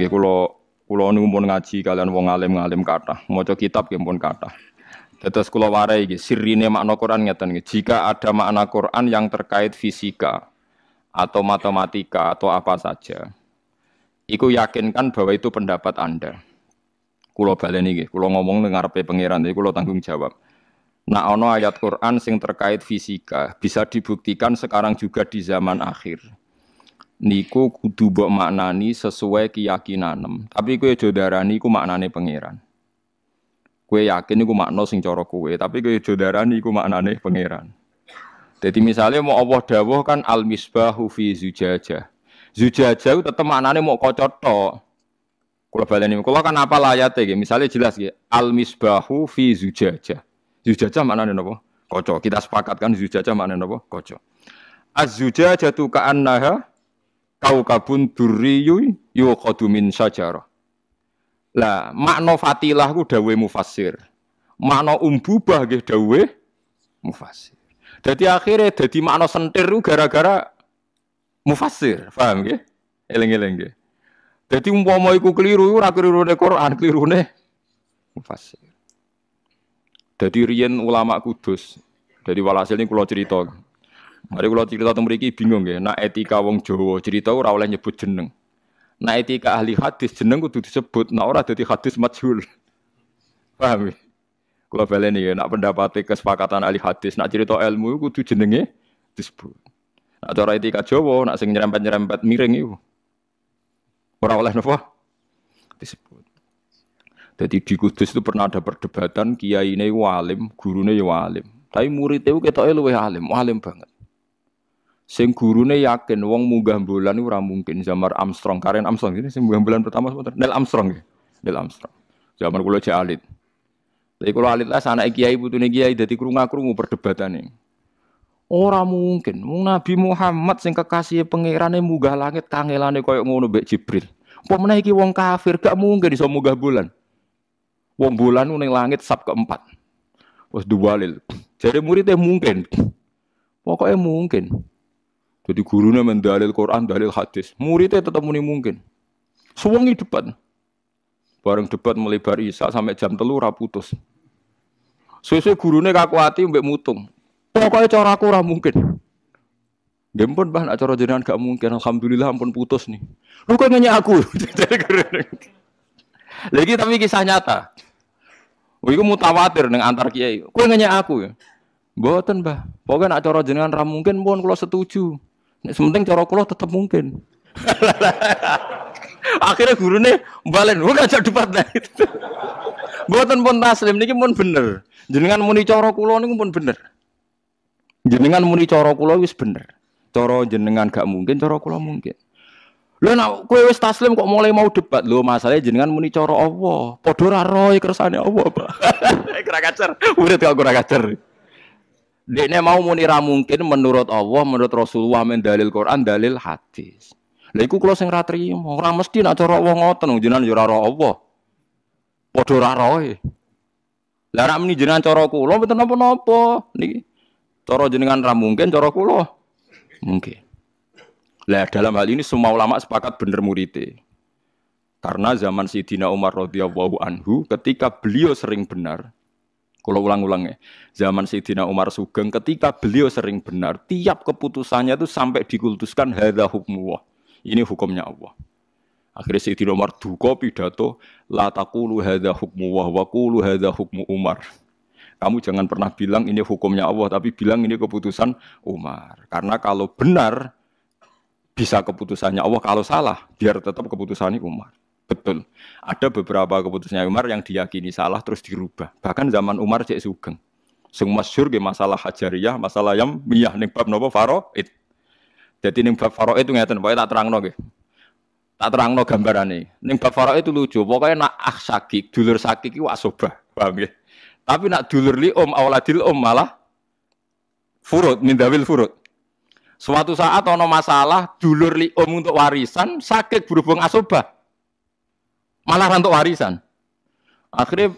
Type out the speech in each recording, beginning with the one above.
nggih kula niku pun ngaji kalian wong alim-alim kathah, maca kitab nggih pun kathah. Dados kula warai iki sirine makna Quran ngeten nggih. Jika ada makna Quran yang terkait fisika atau matematika atau apa saja, iku yakinkan bahwa itu pendapat Anda. Kula baleni nggih, kula ngomong ning ngarepe pangeran iki kula tanggung jawab. Nah ana ayat Quran sing terkait fisika bisa dibuktikan sekarang juga di zaman akhir. Niku kudu mbok maknani sesuai keyakinan. Tapi kowe aja darani iku maknane pangeran. Kowe yakin iku makna sing cara kowe, tapi kowe aja darani iku maknane pangeran. Jadi misalnya mau Allah dawuh kan al-misbahu fi zujajah. Zujajah itu tetep maknane mau kaca tok. Kula baleni kula kan apa ayate nggih. Misale jelas nggih al-misbahu fi zujajah. Zujajah maknane napa? Kaca. Kita sepakatkan zujajah maknane napa? Kaca. Az-zujajatu ka'annaha kaukabun durriyun yuqadu min syajarah. Lah, makna fatilah ku dawuhe mufassir. Makna umbubah nggih dawuhe mufassir. Dadi akhirnya dadi makna sentir ku gara-gara mufassir, paham nggih? Eling-eling nggih. Dadi umpama iku keliru ora kelirune Quran, kelirune mufassir. Dadi riyen ulama Kudus. Dadi walhasil ini kula cerita. Mari kula cerita teng mriki bingung nggih, nak etika wong Jawa cerita ora oleh nyebut jeneng. Nak etika ahli hadis jeneng kudu disebut, nak ora dadi hadis majhul. Paham ya? Kula baleni ya, nak pendapat kesepakatan ahli hadis, nak cerita ilmu kudu jenenge disebut. Nak cara etika Jawa, nak sing nyerempet-nyerempet miring iku ora oleh napa disebut. Jadi di Kudus itu pernah ada perdebatan kiyaine alim, gurune ya alim. Tapi muridé ketoke luwih alim banget. Sing gurune yakin wong munggah bulan iku ora mungkin. Zaman Armstrong, Karen Armstrong ini sing munggah bulan pertama sebentar. Neil Armstrong nggih. Neil Armstrong. Zaman kula jek alit. Tapi kula alit lah anake kiai putune kiai dadi krungu-krungu perdebatane. Ora mungkin. Wong Nabi Muhammad sing kekasih pangerane munggah langit kangelane koyo ngono mbek Jibril. Apa meneh iki wong kafir gak mungkin iso munggah bulan. Wong bulan ning langit sab keempat. Wes duwalil. Jare muridé mungkin. Pokoknya mungkin. Jadi gurunya mendalil Quran, dalil hadis. Muridnya tetap muni mungkin. Suwengi debat. Bareng debat melebar Isa sampai jam 3 ora putus. Suwe-suwe gurune kakuati mbek mutung. Pokoknya cara aku ora mungkin. Nggih pun Mbah nek cara jenengan gak mungkin. Alhamdulillah ampun putus nih. Lu kok nanya aku. Lagi tapi kisah nyata. Iku mutawatir ning antar kiai. Kowe nanya aku ya. Mboten, Mbah. Pokoke nek cara jenengan ra mungkin pun kula setuju. Nek sementing cara kula tetep mungkin. Akhirnya gurune mbalen, kok gak debat nah itu. Mboten pun taslim niki pun bener. Jenengan muni cara kula niku pun bener. Jenengan muni cara kula wis bener. Cara jenengan gak mungkin, cara kula mungkin. Lha nek kowe wis taslim kok mulai mau debat. Lho masalahe jenengan muni cara Allah. Padha ora roe kersane Allah, Pak. Ora kacer. Murid kok ora kacer. Dekne mau muni ra mungkin menurut Allah, menurut Rasulullah men dalil Quran, dalil hadis. Lha iku kula sing ra trimo, ora mesti nek cara Allah ngoten jenengan yo ora ro Allah. Padha ora roe. Lah nek muni jenengan cara kula mboten napa-napa niki. Cara jenengan ra mungkin, cara kula mungkin. Lah dalam hal ini semua ulama sepakat bener muridé. Karena zaman Sayyidina Umar radhiyallahu anhu ketika beliau sering benar. Kalau ulang-ulang ya, zaman Sayyidina Umar Sugeng ketika beliau sering benar, tiap keputusannya itu sampai dikultuskan hadza hukmullah. Ini hukumnya Allah. Akhirnya Sayyidina Umar duka pidato, la taqulu hadza hukmullah wa qulu hadza hukmu Umar. Kamu jangan pernah bilang ini hukumnya Allah, tapi bilang ini keputusan Umar. Karena kalau benar bisa keputusannya Allah, kalau salah biar tetap keputusannya Umar. Betul. Ada beberapa keputusannya Umar yang diyakini salah terus dirubah. Bahkan zaman Umar cek Sugeng. Sing masyhur ge masalah Hajariyah, masalah yang miyah ning bab napa faraid. Dadi ning bab faraid itu ngeten, pokoke tak terangno nggih. Tak terangno gambarane. Ning bab faraid itu lucu, pokoke nak sakik, dulur sakik iku asobah, paham nggih. Tapi nak dulur li auladil malah furud min dawil furud. Suatu saat ana masalah dulur li untuk warisan sakit berhubung asobah. Malah rantuk warisan. Akhirnya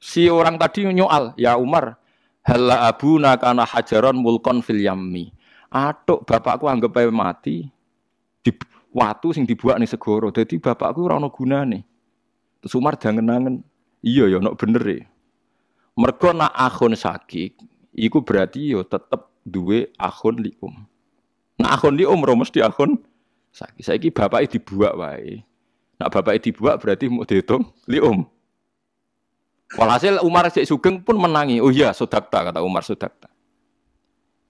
si orang tadi nyoal, ya Umar, halla abuna kana hajaron mulkon fil yammi. Atuk bapakku anggap ae mati. watu sing dibuat ning segara. Dadi bapakku ora ono gunane. Terus Umar jangen-angen, iya ya ono bener e. Mergo nak akhun sakik iku berarti yo tetep duwe akhun lium. Nak akhun lium ora mesti akhun sakik. Saiki bapake dibuak wae. Nak bapake dibuak berarti mau dihitung lium. Walhasil Umar Syekh Sugeng pun menangi. Oh iya, sodakta kata Umar, sodakta.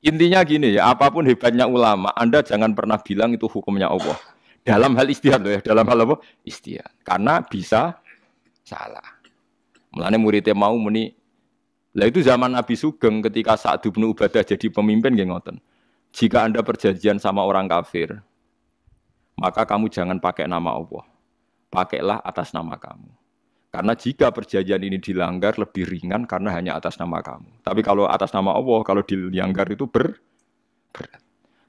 Intinya gini ya, apapun hebatnya ulama, Anda jangan pernah bilang itu hukumnya Allah. Dalam hal istihad loh ya, dalam hal apa? Istihad. Karena bisa salah. Mulane muridnya mau muni. Lah itu zaman Nabi Sugeng ketika Sa'd bin Ubadah jadi pemimpin nggih ngoten. Jika Anda perjanjian sama orang kafir, maka kamu jangan pakai nama Allah. Pakailah atas nama kamu. Karena jika perjanjian ini dilanggar lebih ringan karena hanya atas nama kamu. Tapi kalau atas nama Allah, kalau dilanggar itu berat.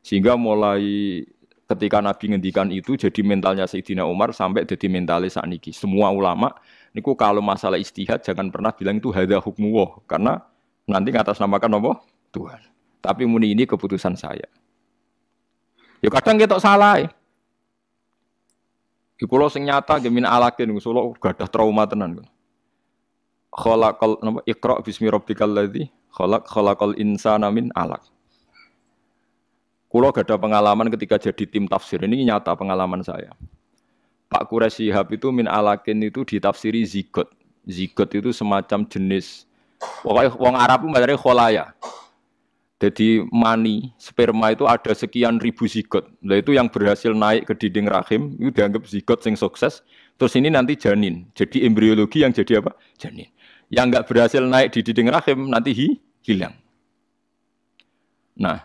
Sehingga mulai ketika Nabi ngendikan itu jadi mentalnya Sayyidina Umar sampai jadi mentalnya sakniki. Semua ulama niku kalau masalah istihad jangan pernah bilang itu hadza hukmuwah karena nanti ngatasnamakan apa? Tuhan. Tapi muni ini keputusan saya. Ya kadang kita salah. Di pulau sing nyata gemin alakin Solo gadah trauma tenan. Khalaqal napa Iqra bismi rabbikal ladzi khalaqal insana min alaq. Kulo gadah pengalaman ketika jadi tim tafsir ini nyata pengalaman saya. Pak Quraisy Shihab itu min alakin itu ditafsiri zigot. Zigot itu semacam jenis pokoknya wong Arab itu macamnya kholaya. Jadi mani, sperma itu ada sekian ribu zigot. Nah itu yang berhasil naik ke dinding rahim, itu dianggap zigot yang sukses. Terus ini nanti janin. Jadi embriologi yang jadi apa? Janin. Yang enggak berhasil naik di dinding rahim, nanti hilang. Nah,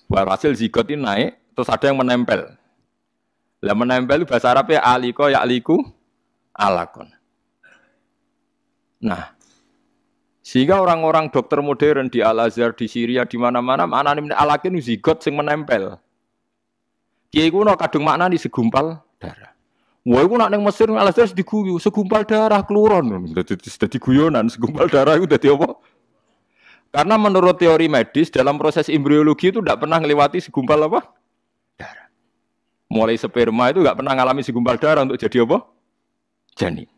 hasil zigot ini naik, terus ada yang menempel. Lah menempel itu bahasa Arabnya aliko, ya'liku, alakon. Nah, sehingga orang-orang dokter modern di Al-Azhar, di Syria, di mana-mana maknane alakin zigot sing menempel. Kiai ku nak kadung maknani segumpal darah. Wah iku nak ning Mesir Al-Azhar diguyu, segumpal darah keluron. Dadi guyonan, segumpal darah itu dadi apa? Karena menurut teori medis dalam proses embriologi itu tidak pernah melewati segumpal apa? Darah. Mulai sperma itu enggak pernah ngalami segumpal darah untuk jadi apa? Janin.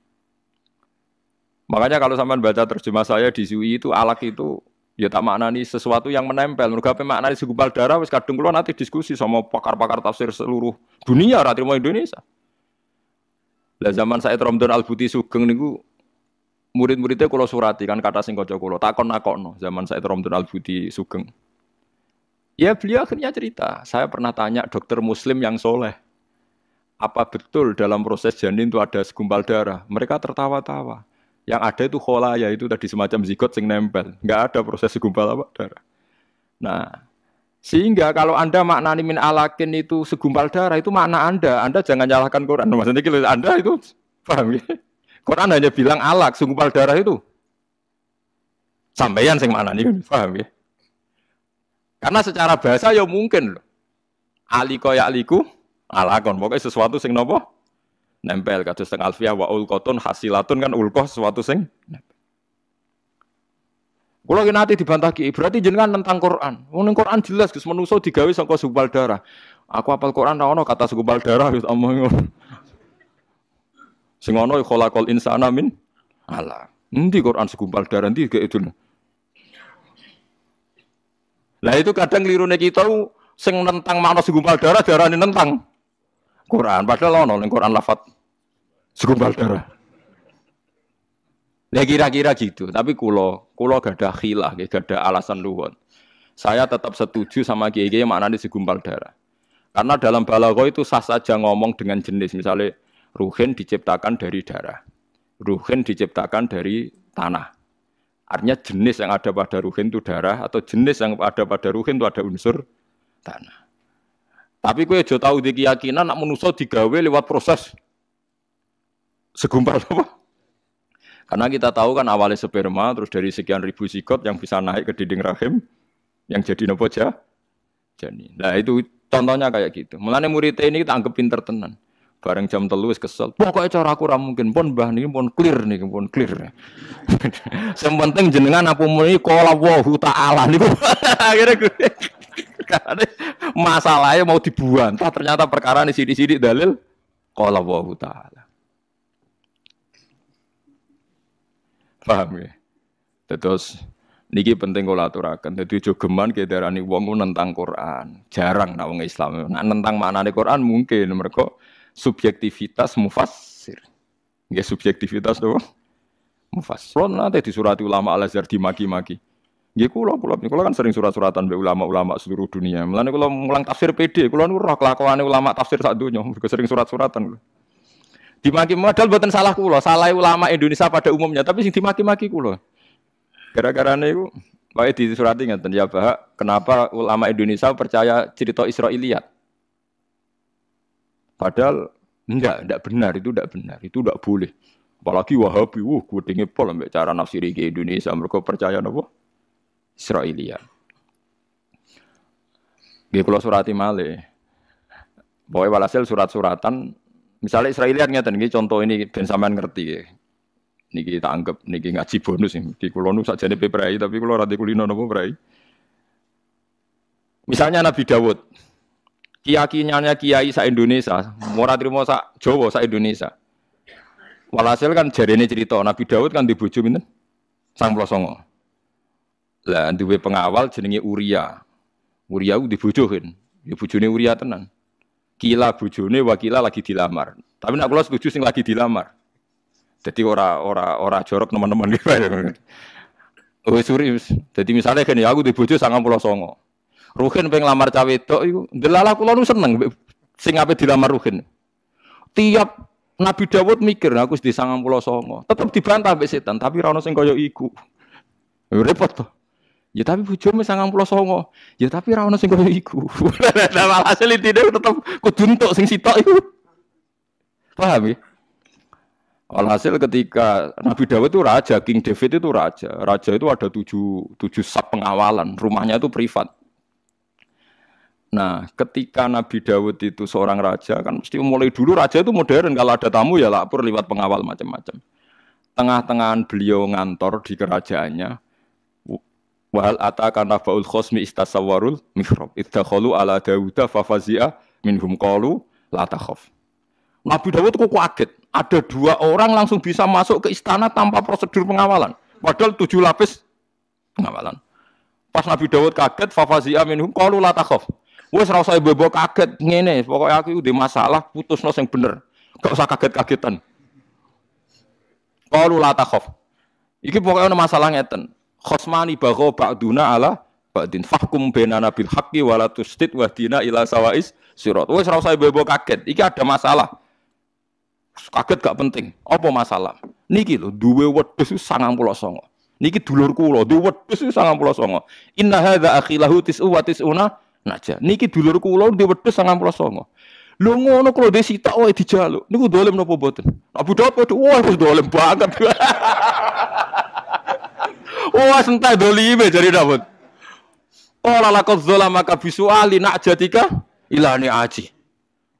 Makanya kalau sampean baca terjemah saya di Zui itu alak itu ya tak maknani sesuatu yang menempel. Mergo apa maknani segumpal darah wis kadung kula nanti diskusi sama pakar-pakar tafsir seluruh dunia ora trimo Indonesia. Lah zaman Said Ramdan Al-Buti Sugeng niku murid-muridnya kula surati kan kata sing kaca kula takon-nakokno zaman Said Ramdan Al-Buti Sugeng. Ya beliau akhirnya cerita, saya pernah tanya dokter muslim yang soleh. Apa betul dalam proses janin itu ada segumpal darah? Mereka tertawa-tawa. Yang ada itu kholaya itu tadi semacam zigot sing nempel, enggak ada proses segumpal apa darah. Nah, sehingga kalau Anda maknani min alakin itu segumpal darah itu makna Anda jangan nyalahkan Quran. Maksudnya kalau Anda itu paham ya? Quran hanya bilang alak segumpal darah itu. Sampeyan sing maknani paham ya? Karena secara bahasa ya mungkin loh. Aliko ya aliku alakon, pokoknya sesuatu sing nopo nempel kados teng alfiah wa ulqatun hasilatun kan ulqah sesuatu sing nempel. Kula ki nate dibantah ki, berarti jenengan tentang Quran. Wong ning Quran jelas Gus manusa digawe saka segumpal darah. Aku hafal Quran ra ono kata segumpal darah wis omong ngono. Sing ono khalaqal insana min ala. Endi Quran segumpal darah endi gek itu. Lah itu kadang klirune kita sing nentang makna segumpal darah darane nentang Quran padahal ono ning Quran lafadz segumpal darah. Ya kira-kira gitu. Tapi kulo gak ada khilah, gak ada alasan luhur. Saya tetap setuju sama kiai-kiai yang maknanya segumpal darah. Karena dalam balaghah itu sah saja ngomong dengan jenis. Misalnya ruhin diciptakan dari darah. Ruhin diciptakan dari tanah. Artinya jenis yang ada pada ruhin itu darah. Atau jenis yang ada pada ruhin itu ada unsur tanah. Tapi kowe aja tahu di keyakinan nak manusa digawe lewat proses segumpal apa? Karena kita tahu kan awalnya sperma terus dari sekian ribu zigot yang bisa naik ke dinding rahim yang jadi nopo janin. Nah itu contohnya kayak gitu. Mulane murid ini kita anggap pinter tenan. Bareng jam 3 wis kesel. Pokoke cara aku ra mungkin pun mbah niki pun clear niki pun clear. Sing penting jenengan apa muni qala Allahu taala niku. Akhire Masalahnya mau dibantah ternyata perkara ini sidik-sidik dalil qala Allah taala. Paham ya? Terus niki penting kula aturaken. Dadi aja geman kedarani wong nentang Quran. Jarang nek wong Islam. Nek nentang maknane Quran mungkin mergo subjektivitas mufassir. Nggih subjektivitas to mufassir. Kula nate disurati ulama Al-Azhar dimaki-maki. Nggih kula kan sering surat-suratan mbek ulama-ulama seluruh dunia. Mulane kula mulang tafsir PD, kula niku ora kelakuane ulama tafsir sak donya, mergo sering surat-suratan. Dimaki modal mboten salah kula, salah ulama Indonesia pada umumnya, tapi sing dimaki-maki kula. Gara-gara niku wae disurati ngeten ya, Pak, kenapa ulama Indonesia percaya cerita Israiliyat? Padahal enggak benar, itu enggak boleh. Apalagi Wahabi, gudenge pol mbek cara nafsiri ke Indonesia, mereka percaya napa? Israiliyat. Nggih kula surati malih. Pokoke walhasil surat-suratan misalnya Israiliyat ngeten iki contoh ini ben sampean ngerti nggih. Niki tak anggap niki ngaji bonus iki kula nu sakjane peprai tapi kula ora kulino napa prai. Misalnya Nabi Dawud. Keyakinannya kiai sak Indonesia, ora trimo sak Jawa sak Indonesia. Walhasil kan jarene cerita Nabi Dawud kan di bojo pinten? 99. Lah duwe pengawal jenenge Uria. Uria ku dibojohin. Ya bojone Uria tenan. Kila bojone wakila lagi dilamar. Tapi nek kula setuju sing lagi dilamar. Jadi ora jorok teman-teman gitu. Oh suri. Jadi misalnya kan ya aku di bojo 99. Ruhin pengen lamar cawe wedok iku. Delala kula nu seneng sing ape dilamar Ruhin. Tiap Nabi Dawud mikir aku di 99. Tetep dibantah mbek setan, tapi ora ono sing kaya iku. Repot to. Ya tapi bojomu 99. Ya tapi ora ono sing kaya iku. Nah, hasil intine tetep kudu entuk sing sitok iku. Paham ya? Alhasil ketika Nabi Dawud itu raja, King David itu raja. Raja itu ada 7 sub pengawalan, rumahnya itu privat. Nah, ketika Nabi Dawud itu seorang raja, kan mesti mulai dulu raja itu modern. Kalau ada tamu ya lapor lewat pengawal macam-macam. Tengah-tengahan beliau ngantor di kerajaannya. Wahal ataka nabaul khosmi istasawwarul mihrab. Idakhalu ala Dawuda fafazi'a minhum qalu la takhaf. Nabi Dawud kok kaget. Ada 2 orang langsung bisa masuk ke istana tanpa prosedur pengawalan. Padahal 7 lapis pengawalan. Pas Nabi Dawud kaget, fafazi'a minhum qalu la takhaf. Wes ora usah bebo kaget ngene, pokoke aku iki masalah putusno sing bener. Gak usah kaget-kagetan. Qalu la takhaf. Iki pokoke ana masalah ngeten. Khosmani bagho ba'duna ala ba'din fahkum bainana bil haqqi wa la tustit wahdina ila sawais sirat. Wes ora usah bebo kaget. Iki ada masalah. Kaget gak penting. Apa masalah? Niki lho duwe wedhus 99. Niki dulur kula, duwe wedhus 99. Inna hadza akhilahu tis'u wa tis'una naja. Niki dulur kula duwe wedhus 99. Lho ngono kula dhe sitok wae dijaluk. Niku dolem napa mboten? Abu Daud padha wah wis dolem banget. Wah sentai dolime jare Daud. Ora laqad zalamaka bisuali najatika ilani aji.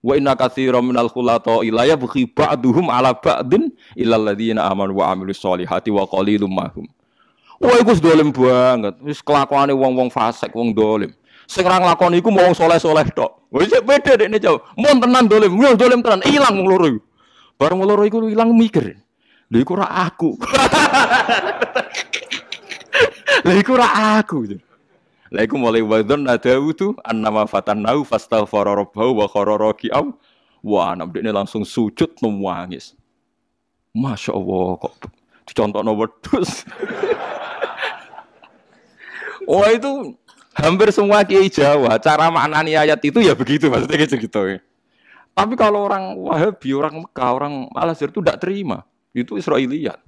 Wa inna katsiran minal khulata ila yabghi ba'duhum ala ba'din illal ladzina amanu wa amilus solihati wa qalilum mahum. Wah iku wis dolem banget. Wis kelakuane wong-wong fasik, wong dolim. Sing ora nglakoni iku wong saleh-saleh tok. Wis beda dekne jauh. Mun tenan dolim, yo dolim tenan, ilang wong loro iku. Bareng wong loro iku ilang mikir. Lha iku ora aku. Lha iku ora aku. Lha iku mulai wadon Dawudu annama fatannahu fastaghfara rabbahu wa khara raki'am. Wah, anak dekne langsung sujud nangis. Masyaallah kok dicontohno wedhus. Oh itu hampir semua kiai Jawa cara maknani ayat itu ya begitu maksudnya gitu. Tapi kalau orang Wahabi, orang Mekah, orang Al-Azhar itu tidak terima. Itu Israiliyat.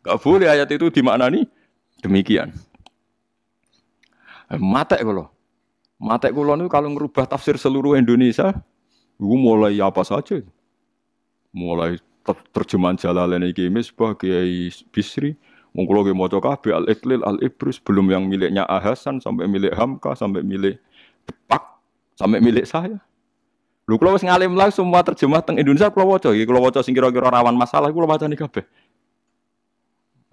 Gak boleh ayat itu dimaknani demikian. Matek kula niku kalau ngerubah tafsir seluruh Indonesia, itu mulai apa saja. Mulai terjemahan Jalalain iki Misbah Kiai Bisri, wong kula ge maca kabeh Al-Iqlil, Al-Ibris, belum yang miliknya Ahasan sampai milik Hamka, sampai milik Depak, sampai milik saya. Lho kula wis ngalim lah semua terjemah teng Indonesia kula waca iki, kula waca sing kira-kira rawan masalah kula wacani kabeh.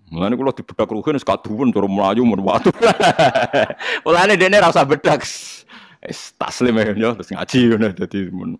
Mulane kula dibedak ruhin wis kaduwen cara mlayu men watu. Mulane dene ra usah bedak. Taslim ya terus ngaji ngono dadi mun.